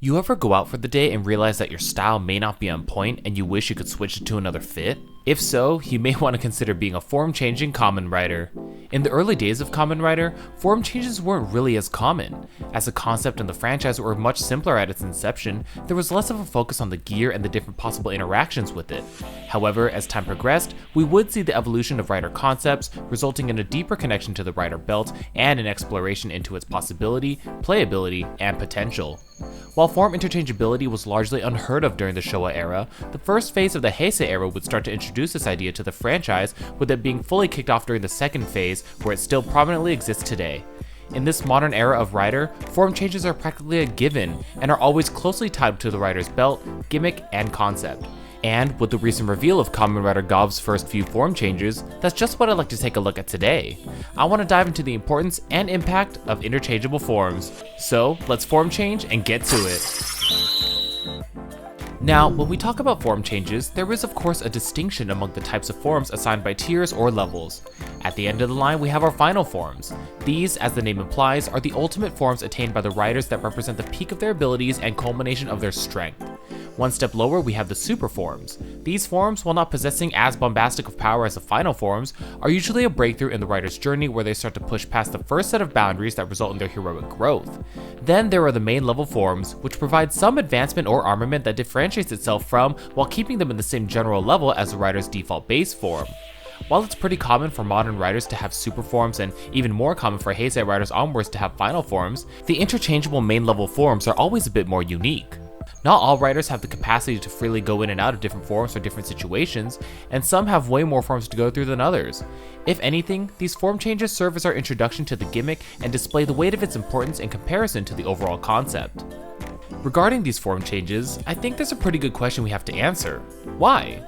You ever go out for the day and realize that your style may not be on point and you wish you could switch it to another fit? If so, you may want to consider being a form-changing Kamen Rider. In the early days of Kamen Rider, form changes weren't really as common. As a concept and the franchise were much simpler at its inception, there was less of a focus on the gear and the different possible interactions with it. However, as time progressed, we would see the evolution of Rider concepts, resulting in a deeper connection to the Rider belt and an exploration into its possibility, playability, and potential. While form interchangeability was largely unheard of during the Showa era, the first phase of the Heisei era would start to introduce this idea to the franchise, with it being fully kicked off during the second phase, where it still prominently exists today. In this modern era of Rider, form changes are practically a given, and are always closely tied to the Rider's belt, gimmick, and concept. And with the recent reveal of Kamen Rider Gavv's first few form changes, that's just what I'd like to take a look at today. I want to dive into the importance and impact of interchangeable forms. So let's form change and get to it. Now, when we talk about form changes, there is of course a distinction among the types of forms assigned by tiers or levels. At the end of the line, we have our final forms. These, as the name implies, are the ultimate forms attained by the riders that represent the peak of their abilities and culmination of their strength. One step lower, we have the super forms. These forms, while not possessing as bombastic of power as the final forms, are usually a breakthrough in the rider's journey where they start to push past the first set of boundaries that result in their heroic growth. Then there are the main level forms, which provide some advancement or armament that differentiates itself from, while keeping them in the same general level as the rider's default base form. While it's pretty common for modern riders to have super forms and even more common for Heisei riders onwards to have final forms, the interchangeable main level forms are always a bit more unique. Not all riders have the capacity to freely go in and out of different forms for different situations, and some have way more forms to go through than others. If anything, these form changes serve as our introduction to the gimmick and display the weight of its importance in comparison to the overall concept. Regarding these form changes, I think there's a pretty good question we have to answer. Why?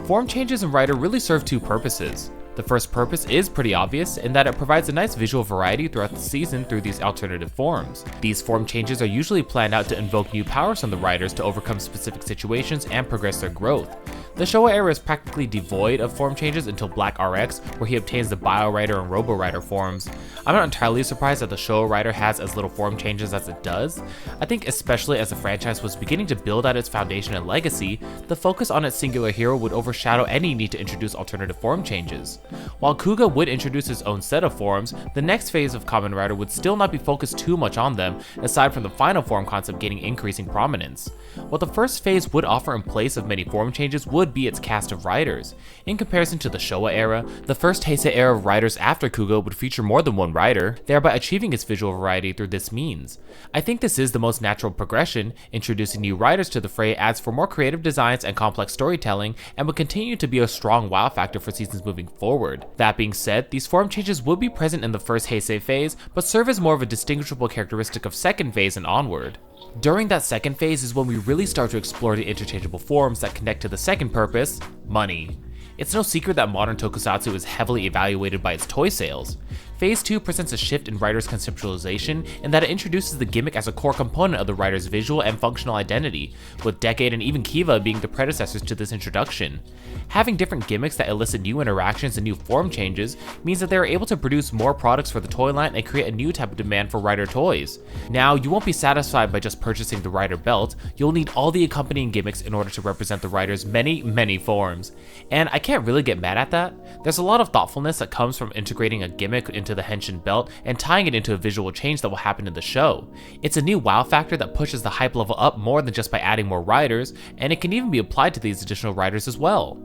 Form changes in Rider really serve two purposes. The first purpose is pretty obvious in that it provides a nice visual variety throughout the season through these alternative forms. These form changes are usually planned out to invoke new powers from the riders to overcome specific situations and progress their growth. The Showa era is practically devoid of form changes until Black RX, where he obtains the Bio Rider and Robo Rider forms. I'm not entirely surprised that the Showa Rider has as little form changes as it does. I think especially as the franchise was beginning to build out its foundation and legacy, the focus on its singular hero would overshadow any need to introduce alternative form changes. While Kuga would introduce his own set of forms, the next phase of Kamen Rider would still not be focused too much on them, aside from the final form concept gaining increasing prominence. What the first phase would offer in place of many form changes would be its cast of riders. In comparison to the Showa era, the first Heisei era of riders after Kuga would feature more than one rider, thereby achieving its visual variety through this means. I think this is the most natural progression. Introducing new riders to the fray adds for more creative designs and complex storytelling, and would continue to be a strong wow factor for seasons moving forward. That being said, these form changes would be present in the first Heisei phase, but serve as more of a distinguishable characteristic of second phase and onward. During that second phase is when we really start to explore the interchangeable forms that connect to the second purpose, money. It's no secret that modern tokusatsu is heavily evaluated by its toy sales. Phase 2 presents a shift in Rider's conceptualization in that it introduces the gimmick as a core component of the Rider's visual and functional identity, with Decade and even Kiva being the predecessors to this introduction. Having different gimmicks that elicit new interactions and new form changes means that they are able to produce more products for the toy line and create a new type of demand for Rider toys. Now, you won't be satisfied by just purchasing the Rider belt, you'll need all the accompanying gimmicks in order to represent the Rider's many forms. And I can't really get mad at that. There's a lot of thoughtfulness that comes from integrating a gimmick into the Henshin belt and tying it into a visual change that will happen in the show. It's a new wow factor that pushes the hype level up more than just by adding more riders, and it can even be applied to these additional riders as well.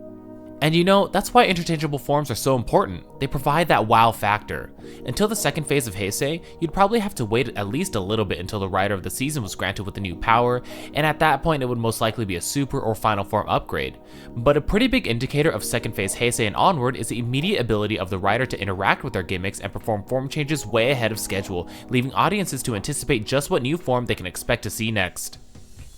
And you know, that's why interchangeable forms are so important. They provide that wow factor. Until the second phase of Heisei, you'd probably have to wait at least a little bit until the rider of the season was granted with a new power, and at that point it would most likely be a super or final form upgrade. But a pretty big indicator of second phase Heisei and onward is the immediate ability of the rider to interact with their gimmicks and perform form changes way ahead of schedule, leaving audiences to anticipate just what new form they can expect to see next.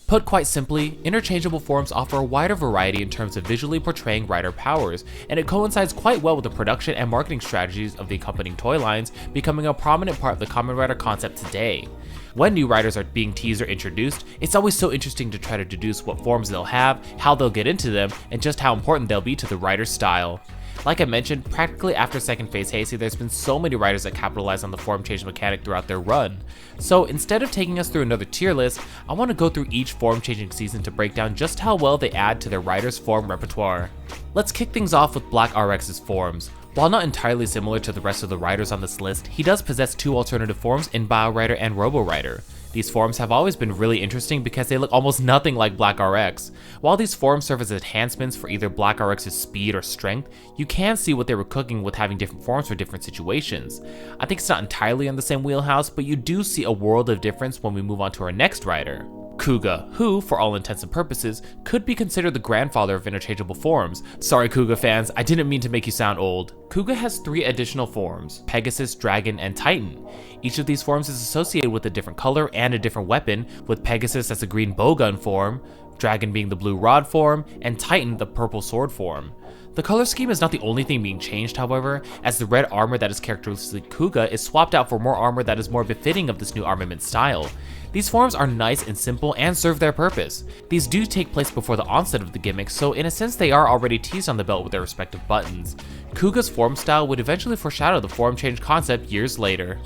Put quite simply, interchangeable forms offer a wider variety in terms of visually portraying rider powers, and it coincides quite well with the production and marketing strategies of the accompanying toy lines, becoming a prominent part of the Kamen Rider concept today. When new riders are being teased or introduced, it's always so interesting to try to deduce what forms they'll have, how they'll get into them, and just how important they'll be to the rider's style. Like I mentioned, practically after second phase Heisei, there's been so many riders that capitalize on the form change mechanic throughout their run. So instead of taking us through another tier list, I want to go through each form changing season to break down just how well they add to their riders' form repertoire. Let's kick things off with Black RX's forms. While not entirely similar to the rest of the riders on this list, he does possess two alternative forms in Bio Rider and Robo Rider. These forms have always been really interesting because they look almost nothing like Black RX. While these forms serve as enhancements for either Black RX's speed or strength, you can see what they were cooking with having different forms for different situations. I think it's not entirely in the same wheelhouse, but you do see a world of difference when we move on to our next rider, Kuga, who, for all intents and purposes, could be considered the grandfather of interchangeable forms. Sorry Kuga fans, I didn't mean to make you sound old. Kuga has 3 additional forms, Pegasus, Dragon, and Titan. Each of these forms is associated with a different color and a different weapon, with Pegasus as the green bowgun form, Dragon being the blue rod form, and Titan the purple sword form. The color scheme is not the only thing being changed, however, as the red armor that is characteristic Kuga is swapped out for more armor that is more befitting of this new armament style. These forms are nice and simple and serve their purpose. These do take place before the onset of the gimmick, so in a sense they are already teased on the belt with their respective buttons. Kuga's form style would eventually foreshadow the form change concept years later.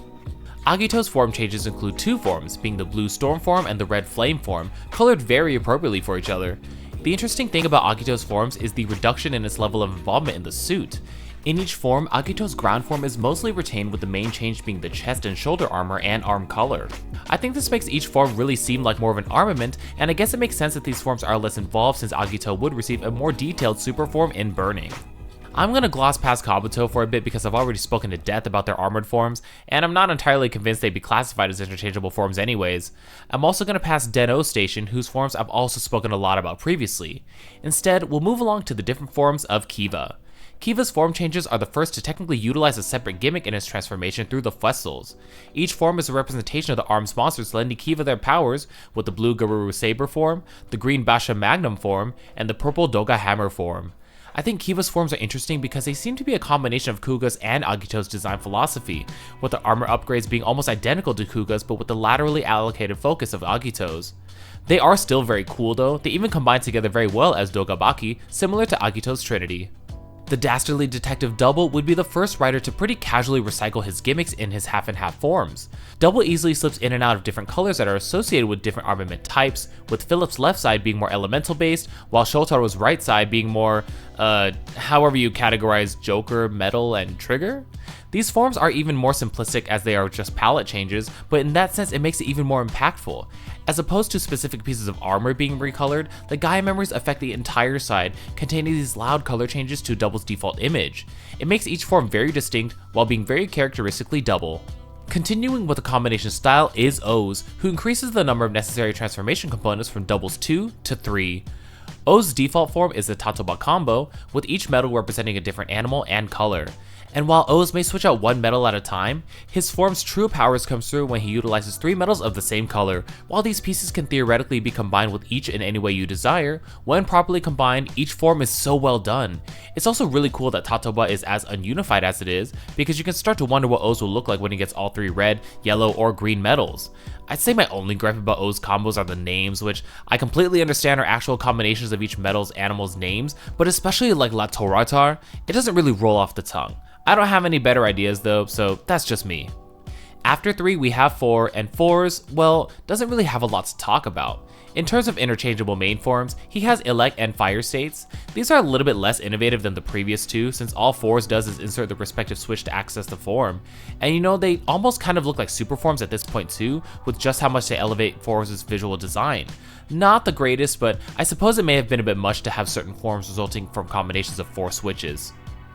Agito's form changes include 2 forms, being the blue storm form and the red flame form, colored very appropriately for each other. The interesting thing about Agito's forms is the reduction in its level of involvement in the suit. In each form, Agito's ground form is mostly retained, with the main change being the chest and shoulder armor and arm color. I think this makes each form really seem like more of an armament, and I guess it makes sense that these forms are less involved since Agito would receive a more detailed super form in Burning. I'm gonna gloss past Kabuto for a bit because I've already spoken to death about their armored forms, and I'm not entirely convinced they'd be classified as interchangeable forms anyways. I'm also gonna pass Den-O Station, whose forms I've also spoken a lot about previously. Instead, we'll move along to the different forms of Kiva. Kiva's form changes are the first to technically utilize a separate gimmick in its transformation through the Fessels. Each form is a representation of the arms monsters lending Kiva their powers, with the blue Garuru Saber form, the green Basha Magnum form, and the purple Doga Hammer form. I think Kiva's forms are interesting because they seem to be a combination of Kuga's and Agito's design philosophy, with the armor upgrades being almost identical to Kuga's but with the laterally allocated focus of Agito's. They are still very cool though, they even combine together very well as Dogabaki, similar to Agito's Trinity. The Dastardly Detective Double would be the first rider to pretty casually recycle his gimmicks in his half-and-half forms. Double easily slips in and out of different colors that are associated with different armament types, with Philip's left side being more elemental based, while Shotaro's right side being more, however you categorize Joker, Metal, and Trigger? These forms are even more simplistic as they are just palette changes, but in that sense it makes it even more impactful. As opposed to specific pieces of armor being recolored, the Gaia memories affect the entire side, containing these loud color changes to Double's default image. It makes each form very distinct, while being very characteristically Double. Continuing with the combination style is O's, who increases the number of necessary transformation components from Double's 2 to 3. O's default form is the Tatoba combo, with each metal representing a different animal and color. And while O's may switch out one metal at a time, his form's true powers comes through when he utilizes 3 metals of the same color. While these pieces can theoretically be combined with each in any way you desire, when properly combined, each form is so well done. It's also really cool that Tatoba is as ununified as it is, because you can start to wonder what O's will look like when he gets all 3 red, yellow, or green metals. I'd say my only gripe about O's combos are the names, which I completely understand are actual combinations of each metal's animal's names, but especially like La Toratar, it doesn't really roll off the tongue. I don't have any better ideas though, so that's just me. After 3 we have 4, and 4's, well, doesn't really have a lot to talk about. In terms of interchangeable main forms, he has Elect and Fire states. These are a little bit less innovative than the previous 2, since all 4's does is insert the respective switch to access the form. And you know, they almost kind of look like super forms at this point too, with just how much they elevate 4's visual design. Not the greatest, but I suppose it may have been a bit much to have certain forms resulting from combinations of 4 switches.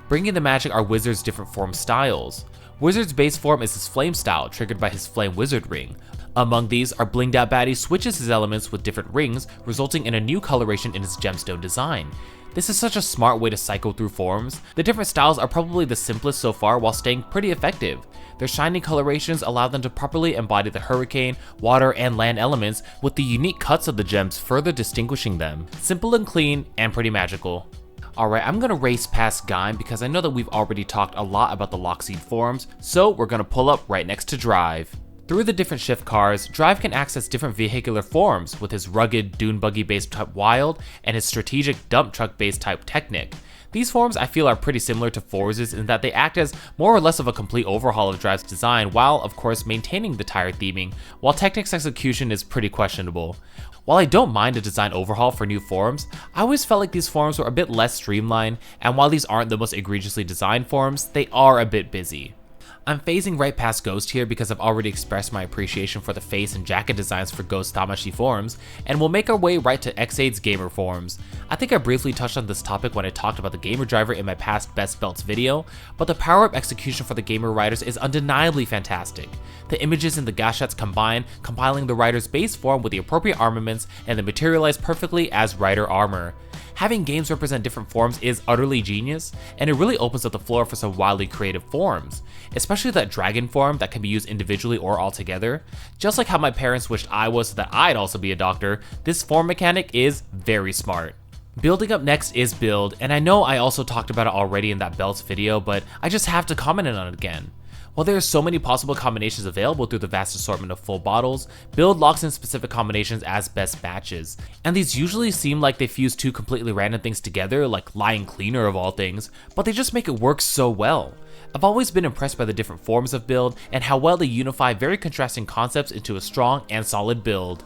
Bringing the magic are Wizard's different form styles. Wizard's base form is his flame style, triggered by his flame wizard ring. Among these are Blinged Out Baddie switches his elements with different rings, resulting in a new coloration in his gemstone design. This is such a smart way to cycle through forms. The different styles are probably the simplest so far while staying pretty effective. Their shiny colorations allow them to properly embody the hurricane, water, and land elements, with the unique cuts of the gems further distinguishing them. Simple and clean, and pretty magical. Alright, I'm gonna race past Gaim because I know that we've already talked a lot about the Lockseed forms, so we're gonna pull up right next to Drive. Through the different shift cars, Drive can access different vehicular forms with his rugged dune buggy based type Wild and his strategic dump truck based type Technic. These forms I feel are pretty similar to Forza's in that they act as more or less of a complete overhaul of Drive's design while of course maintaining the tire theming, while Technic's execution is pretty questionable. While I don't mind a design overhaul for new forms, I always felt like these forms were a bit less streamlined, and while these aren't the most egregiously designed forms, they are a bit busy. I'm phasing right past Ghost here because I've already expressed my appreciation for the face and jacket designs for Ghost Tamashi forms, and we'll make our way right to X8's gamer forms. I think I briefly touched on this topic when I talked about the gamer driver in my past best belts video, but the power-up execution for the gamer riders is undeniably fantastic. The images in the gashets combine, compiling the rider's base form with the appropriate armaments, and they materialize perfectly as rider armor. Having games represent different forms is utterly genius, and it really opens up the floor for some wildly creative forms, especially that dragon form that can be used individually or all together. Just like how my parents wished I was so that I'd also be a doctor, this form mechanic is very smart. Building up next is Build, and I know I also talked about it already in that belts video, but I just have to comment on it again. While there are so many possible combinations available through the vast assortment of full bottles, Build locks in specific combinations as best batches, and these usually seem like they fuse two completely random things together, like Lion Cleaner of all things, but they just make it work so well. I've always been impressed by the different forms of Build and how well they unify very contrasting concepts into a strong and solid build.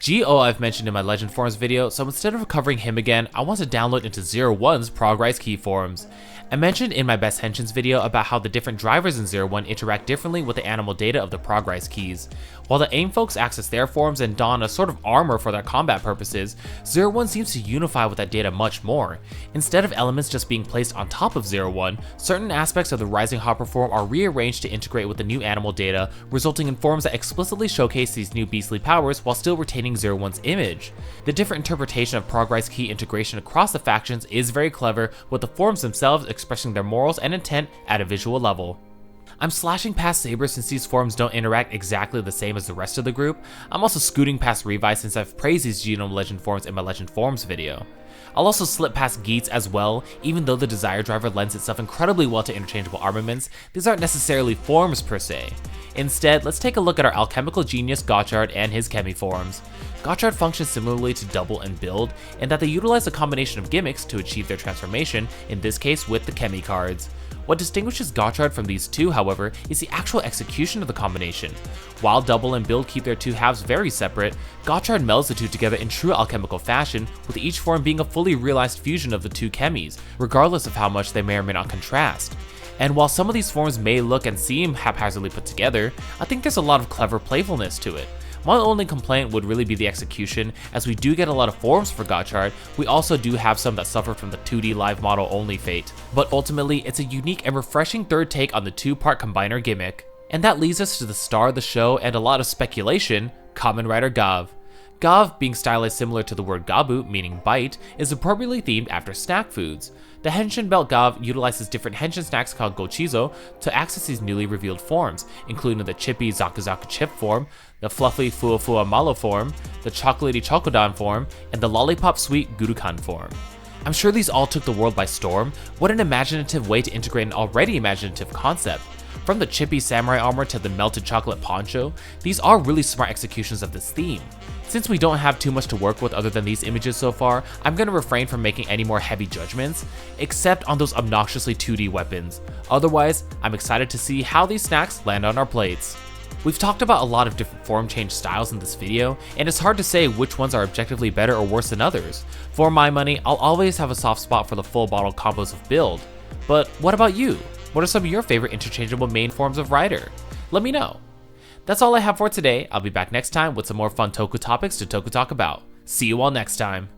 G.O. I've mentioned in my Legend Forms video, so instead of covering him again, I want to download into 01's Progrise key forms. I mentioned in my Best Henshins video about how the different drivers in 01 interact differently with the animal data of the Progrise keys. While the AIM folks access their forms and don a sort of armor for their combat purposes, 01 seems to unify with that data much more. Instead of elements just being placed on top of 01, certain aspects of the Rising Hopper form are rearranged to integrate with the new animal data, resulting in forms that explicitly showcase these new beastly powers while still retaining 01's image. The different interpretation of Progrise key integration across the factions is very clever, with the forms themselves expressing their morals and intent at a visual level. I'm slashing past Saber since these forms don't interact exactly the same as the rest of the group. I'm also scooting past Revi since I've praised these Genome Legend forms in my Legend Forms video. I'll also slip past Geats as well. Even though the Desire driver lends itself incredibly well to interchangeable armaments, these aren't necessarily forms per se. Instead, let's take a look at our alchemical genius Gotchard and his Chemi forms. Gotchard functions similarly to Double and Build in that they utilize a combination of gimmicks to achieve their transformation, in this case with the Chemi cards. What distinguishes Gotchard from these two, however, is the actual execution of the combination. While Double and Build keep their two halves very separate, Gotchard melds the two together in true alchemical fashion, with each form being a fully realized fusion of the two chemis, regardless of how much they may or may not contrast. And while some of these forms may look and seem haphazardly put together, I think there's a lot of clever playfulness to it. My only complaint would really be the execution, as we do get a lot of forms for Gotchard. We also do have some that suffer from the 2D live model only fate, but ultimately it's a unique and refreshing third take on the two-part combiner gimmick. And that leads us to the star of the show and a lot of speculation, Kamen Rider Gavv. Gavv, being stylized similar to the word gabu, meaning bite, is appropriately themed after snack foods. The Henshin belt Gavv utilizes different Henshin snacks called gochizo to access these newly revealed forms, including the chippy Zaku Zaku chip form, the fluffy Fua Fua Malo form, the chocolatey Chokodan form, and the lollipop sweet Gurukan form. I'm sure these all took the world by storm. What an imaginative way to integrate an already imaginative concept. From the chippy samurai armor to the melted chocolate poncho, these are really smart executions of this theme. Since we don't have too much to work with other than these images so far, I'm going to refrain from making any more heavy judgments, except on those obnoxiously 2D weapons. Otherwise, I'm excited to see how these snacks land on our plates. We've talked about a lot of different form change styles in this video, and it's hard to say which ones are objectively better or worse than others. For my money, I'll always have a soft spot for the full bottle combos of Build. But what about you? What are some of your favorite interchangeable main forms of Rider? Let me know. That's all I have for today. I'll be back next time with some more fun Toku topics to Toku talk about. See you all next time.